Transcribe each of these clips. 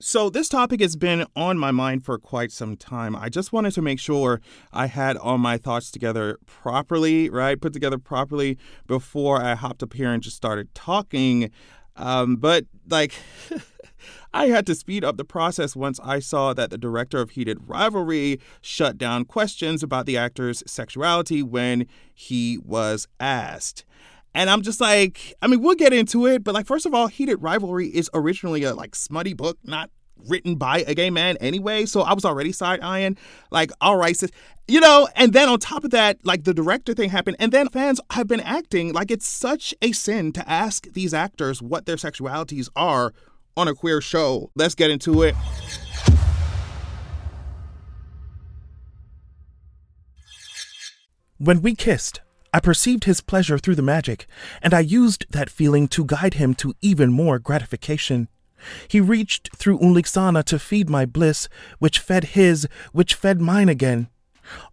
So this topic has been on my mind for quite some time. I just wanted to make sure I had all my thoughts together properly, right? Put together properly before I hopped up here and just started talking. But like, I had to speed up the process once I saw that the director of Heated Rivalry shut down questions about the actor's sexuality when he was asked. And I'm just like, I mean, we'll get into it, but like, first of all, Heated Rivalry is originally a like smutty book, not written by a gay man anyway. So I was already side-eyeing, like, all right, sis, and then on top of that, like the director thing happened. And then fans have been acting like it's such a sin to ask these actors what their sexualities are on a queer show. Let's get into it. When we kissed, I perceived his pleasure through the magic, and I used that feeling to guide him to even more gratification. He reached through Unliksana to feed my bliss, which fed mine again.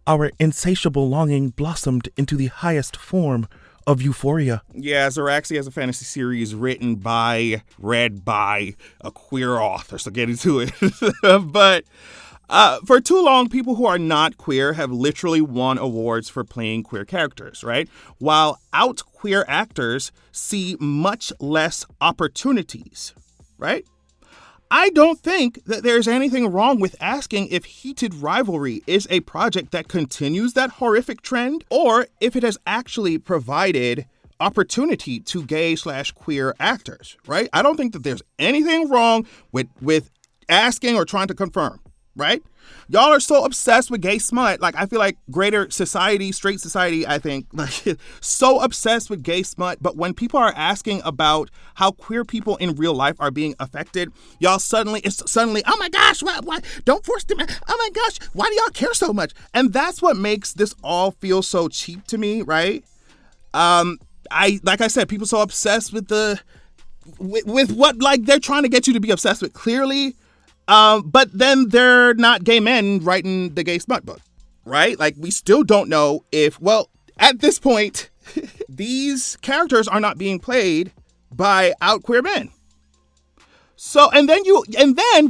Our insatiable longing blossomed into the highest form of euphoria. Yeah, Zeraxi has a fantasy series read by a queer author, so get into it. But for too long, people who are not queer have literally won awards for playing queer characters, right? While out queer actors see much less opportunities, right? I don't think that there's anything wrong with asking if Heated Rivalry is a project that continues that horrific trend or if it has actually provided opportunity to gay/queer actors, right? I don't think that there's anything wrong with asking or trying to confirm, right? Y'all are so obsessed with gay smut. Like, I feel like greater society, straight society, I think, like, so obsessed with gay smut. But when people are asking about how queer people in real life are being affected, y'all suddenly, oh my gosh, why? Don't force them. Oh my gosh, why do y'all care so much? And that's what makes this all feel so cheap to me, right? Like I said, people so obsessed with with what, like, they're trying to get you to be obsessed with, clearly. But then they're not gay men writing the gay smut book, right? Like, we still don't know if, well, at this point, these characters are not being played by out queer men. So, and then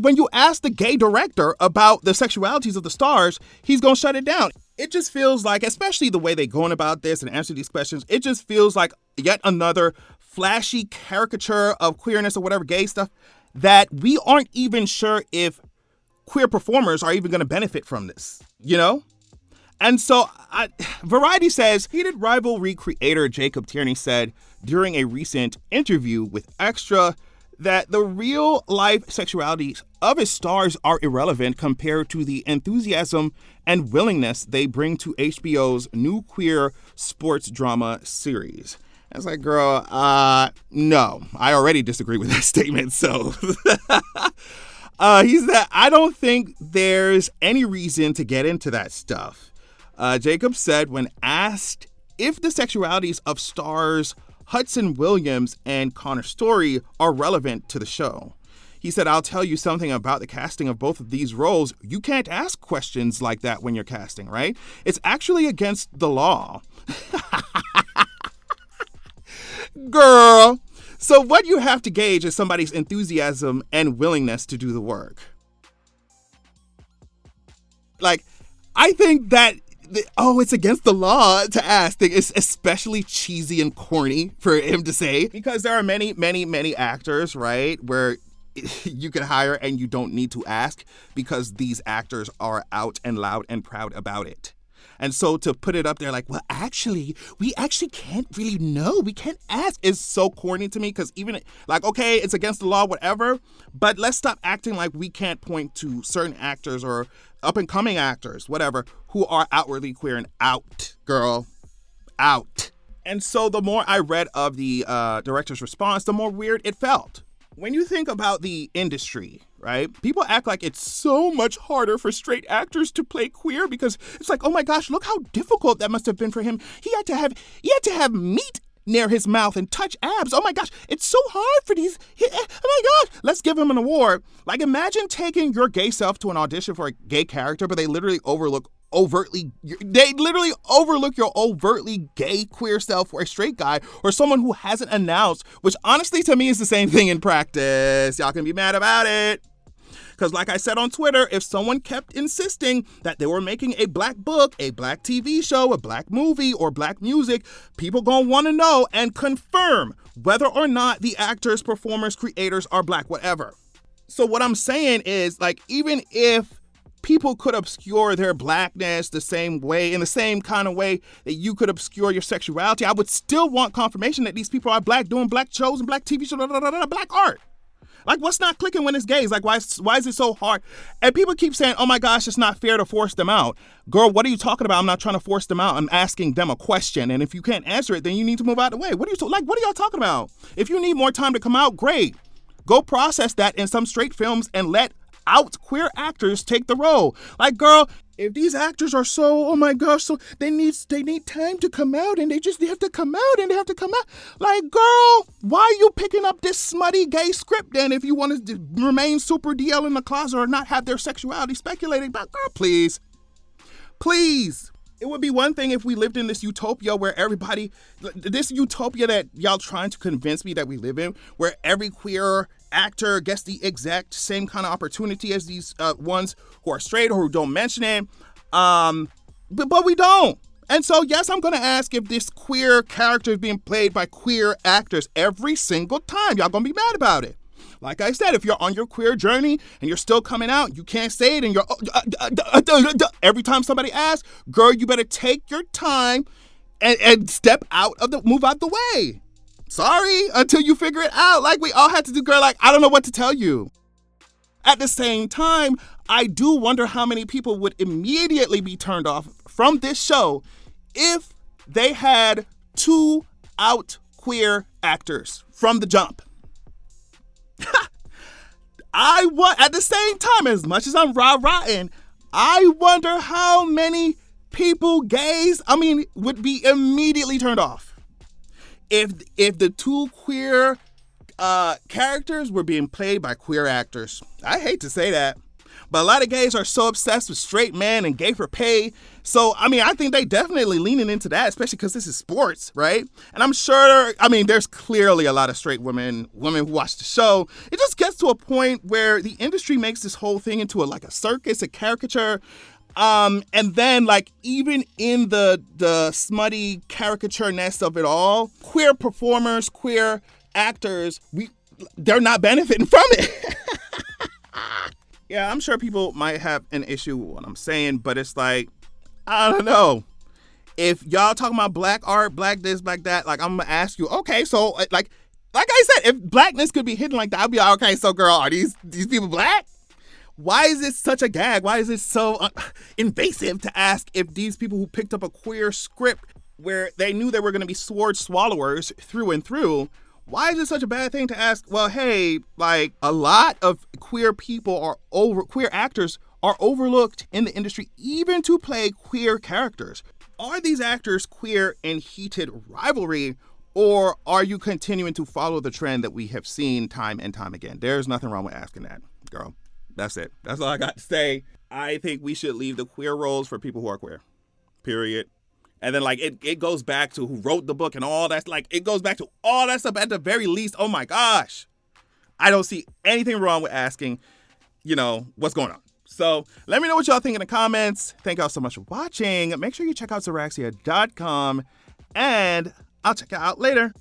when you ask the gay director about the sexualities of the stars, he's gonna shut it down. It just feels like, especially the way they're going about this and answer these questions, it just feels like yet another flashy caricature of queerness or whatever gay stuff that we aren't even sure if queer performers are even going to benefit from this, And so Variety says, Heated Rivalry creator Jacob Tierney said during a recent interview with Extra that the real life sexualities of his stars are irrelevant compared to the enthusiasm and willingness they bring to HBO's new queer sports drama series. I was like, girl, no, I already disagree with that statement. So he said, I don't think there's any reason to get into that stuff. Jacob said when asked if the sexualities of stars Hudson Williams and Connor Story are relevant to the show. He said, I'll tell you something about the casting of both of these roles. You can't ask questions like that when you're casting, right? It's actually against the law. Girl. So what you have to gauge is somebody's enthusiasm and willingness to do the work. Like, I think that, it's against the law to ask. It's especially cheesy and corny for him to say, because there are many, many, many actors, right, where you can hire and you don't need to ask because these actors are out and loud and proud about it. And so to put it up there like, well, actually, we actually can't really know. We can't ask is so corny to me because even like, okay, it's against the law, whatever. But let's stop acting like we can't point to certain actors or up and coming actors, whatever, who are outwardly queer and out, girl, out. And so the more I read of the director's response, the more weird it felt. When you think about the industry, right, people act like it's so much harder for straight actors to play queer because it's like, oh my gosh, look how difficult that must have been for him. He had to have meat near his mouth and touch abs. Oh my gosh, it's so hard for these. Oh my gosh, let's give him an award. Like, imagine taking your gay self to an audition for a gay character, but they literally overlook your overtly gay queer self for a straight guy or someone who hasn't announced, which honestly to me is the same thing in practice. Y'all can be mad about it. Because like I said on Twitter, if someone kept insisting that they were making a black book, a black TV show, a black movie, or black music, people gonna want to know and confirm whether or not the actors, performers, creators are black, whatever. So what I'm saying is, like, even if people could obscure their blackness the same way, in the same kind of way that you could obscure your sexuality, I would still want confirmation that these people are black, doing black shows and black TV shows, black art. Like, what's not clicking when it's gays? Like, why is it so hard? And people keep saying, oh my gosh, it's not fair to force them out. Girl, what are you talking about? I'm not trying to force them out. I'm asking them a question. And if you can't answer it, then you need to move out of the way. What are y'all talking about? If you need more time to come out, great. Go process that in some straight films and let out queer actors take the role. Like, girl, if these actors are so, oh my gosh, so they need time to come out, and they have to come out. Like, girl, why are you picking up this smutty gay script then if you want to remain super DL in the closet or not have their sexuality speculated about? Girl, please. It would be one thing if we lived in this utopia where this utopia that y'all trying to convince me that we live in, where every queer actor gets the exact same kind of opportunity as these ones who are straight or who don't mention it. But we don't. And so, yes, I'm going to ask if this queer character is being played by queer actors every single time. Y'all going to be mad about it. Like I said, if you're on your queer journey and you're still coming out, you can't say it, and you're every time somebody asks, girl, you better take your time and move out the way. Sorry, until you figure it out. Like we all had to do, girl, like, I don't know what to tell you. At the same time, I do wonder how many people would immediately be turned off from this show if they had 2 out queer actors from the jump. At the same time, as much as I'm rah-rahing, I wonder how many people, gays, would be immediately turned off if the 2 queer characters were being played by queer actors. I hate to say that, but a lot of gays are so obsessed with straight men and gay for pay. So, I think they definitely leaning into that, especially because this is sports, right? And I'm sure, there's clearly a lot of straight women who watch the show. It just gets to a point where the industry makes this whole thing into a circus, a caricature. And then, like, even in the smutty caricature-ness of it all, queer performers, queer actors, they're not benefiting from it. Yeah, I'm sure people might have an issue with what I'm saying, but it's like, I don't know. If y'all talking about black art, black this, black that, like, I'm gonna ask you, okay, so like I said, if blackness could be hidden like that, I'd be like, okay, so girl, are these people black? Why is it such a gag? Why is it so invasive to ask if these people who picked up a queer script where they knew they were going to be sword swallowers through and through, why is it such a bad thing to ask, well, hey, like, a lot of queer actors are overlooked in the industry even to play queer characters. Are these actors queer in heated rivalry, or are you continuing to follow the trend that we have seen time and time again? There's nothing wrong with asking that, girl. That's it. That's all I got to say. I think we should leave the queer roles for people who are queer. Period. And then, like, it goes back to who wrote the book and all that. Like, it goes back to all that stuff at the very least. Oh, my gosh. I don't see anything wrong with asking, what's going on. So let me know what y'all think in the comments. Thank y'all so much for watching. Make sure you check out Zaraxia.com, and I'll check you out later.